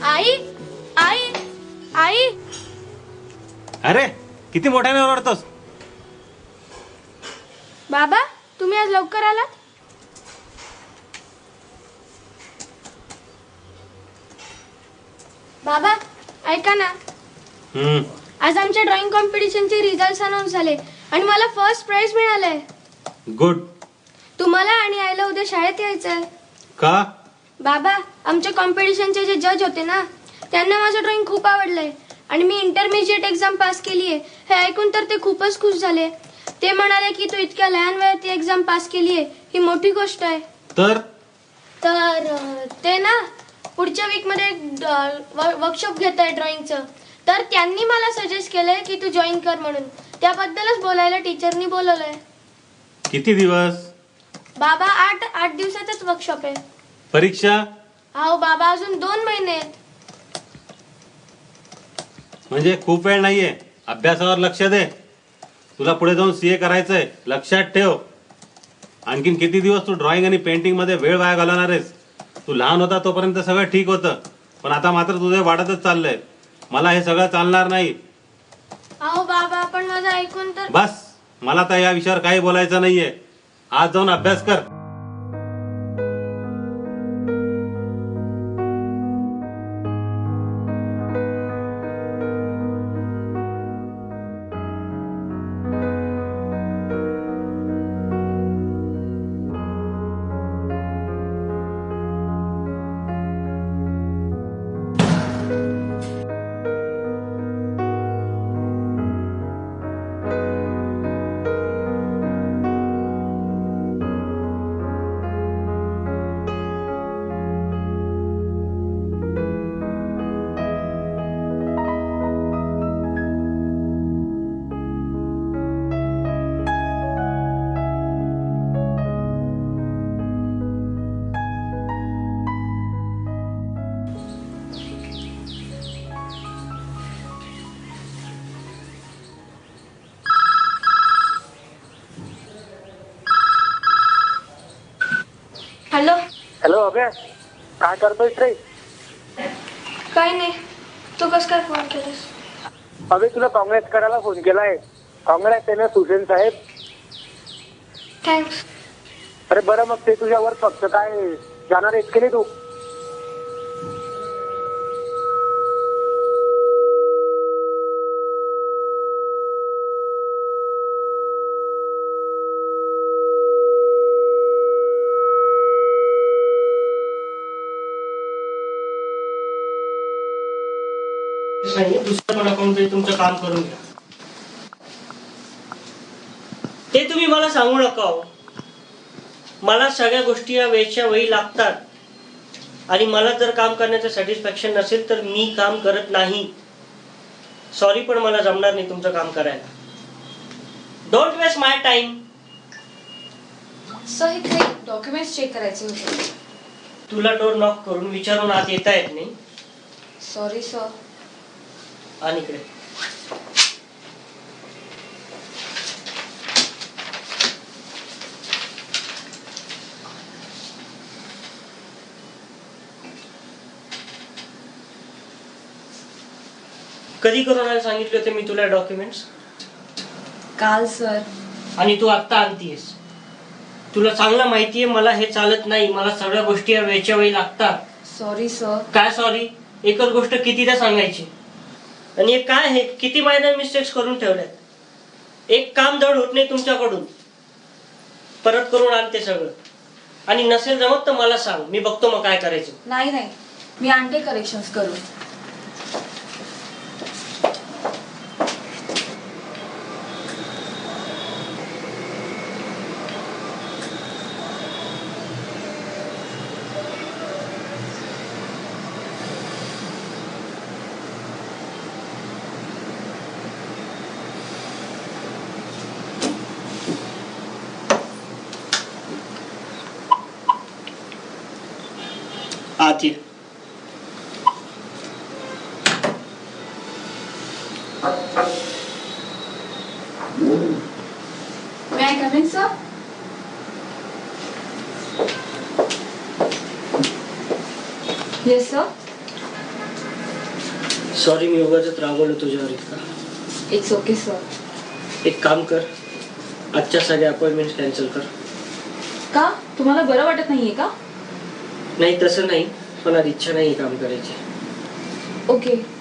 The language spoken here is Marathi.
आई आई आई. अरे किती मोठ्याने ओरडतोस? बाबा तुम्ही आज लवकर आलात? बाबा ऐका ना, आज आमच्या ड्रॉइंग कॉम्पिटिशनचे रिझल्ट अनाउन्स झाले आणि मला फर्स्ट प्राइज मिळालंय. गुड. तुम्हाला आणि आईला उद्या शाळेत यायचंय. का? बाबा आमच्या कॉम्पिटिशनचे जे जज होते ना, त्यांना माझं ड्रॉइंग खूप आवडलंय आणि मी इंटरमिजिएट एक्झाम पास केलीये हे ऐकून तर ते खूपच खुश झाले. ते म्हणाले की तू इतक्या लहान वयात ती एक्झाम पास केलीये ही मोठी गोष्ट आहे. तर ते ना पुढच्या वीक मध्ये वर्कशॉप घेत आहे ड्रॉइंगचं, तर त्यांनी मला सजेस्ट केलंय की तू जॉईन कर म्हणून. त्याबद्दलच बोलायला टीचरनी बोलवलंय. किती दिवस? बाबा 8 दिवसाचाच वर्कशॉप आहे. परीक्षा? हो बाबा अजून 2 महिने आहेत. म्हणजे खूप वेळ नाहीये. अभ्यासावर लक्ष दे. तुला पुढे जाऊन सीए करायचंय, लक्षात ठेव. आणखीन किती दिवस तू ड्रॉइंग आणि पेंटिंग मध्ये वेळ वाया घालवणार आहेस? तू लहान होता तोपर्यंत सगळं ठीक होतं, पण आता मात्र तुझे वाढतच चाललंय. मला हे सगळं चालणार नाही. अहो बाबा पण माझं ऐकून तर. बस, मला तर या विषयावर काही बोलायचं नाहीये. आज जाऊन अभ्यास कर. हॅलो. हॅलो अभय, काय करतोयस रे? काही नाही. तू कस काय फोन केलास? अभय तुला काँग्रेस करायला फोन केलाय. काँग्रेस आहे ना सुसेन साहेब? थँक्स. अरे बरं मग ते तुझ्यावर फक्त काय जाणार आहेस की नाही तू? दुसरं कोणाकोणतरी तुमचं काम करून घ्या. ते तुम्ही मला सांगू नका हो. मला सगळ्या गोष्टी या वेळच्या वेळी लागतात आणि मला जर काम करण्याचं सॅटिस्फॅक्शन नसेल तर मी काम करत नाही. सॉरी पण मला जमणार नाही तुमचं काम करायला. Don't waste my time. Sir हे काही डॉक्युमेंट्स चेक करायचे होते. तुला डोर नॉक करून विचारून आत येता येत नाही? Sorry sir. आणि इकडे कधी करून आणायला सांगितले होते मी तुला डॉक्युमेंट्स? काल सर. आणि तू आत्ता आणतीयस? तुला चांगलं माहितीये मला हे चालत नाही. मला सगळ्या गोष्टी या वेळच्या वेळी लागतात. Sorry sir. काय सॉरी? एकच गोष्ट कितीदा सांगायची? आणि हे काय आहे, किती मायनर मिस्टेक्स करून ठेवल्यात. एक काम धड होत नाही तुमच्याकडून. परत करून आणते सगळं. आणि नसेल जमत तर मला सांग, मी बघतो मग काय करायचं. नाही नाही, मी आणते करेक्शन्स करून. आत ये. May I come in, sir? Yes, sir. Sorry, मी उगाच रागवलो तुझ्यावर इतका. It's okay sir. एक काम कर, आजच्या सगळ्या अपॉइंटमेंट कॅन्सल कर. का? तुम्हाला बरं वाटत नाहीये का? नाही तसं नाही, पण आज इच्छा नाही काम करायची. ओके.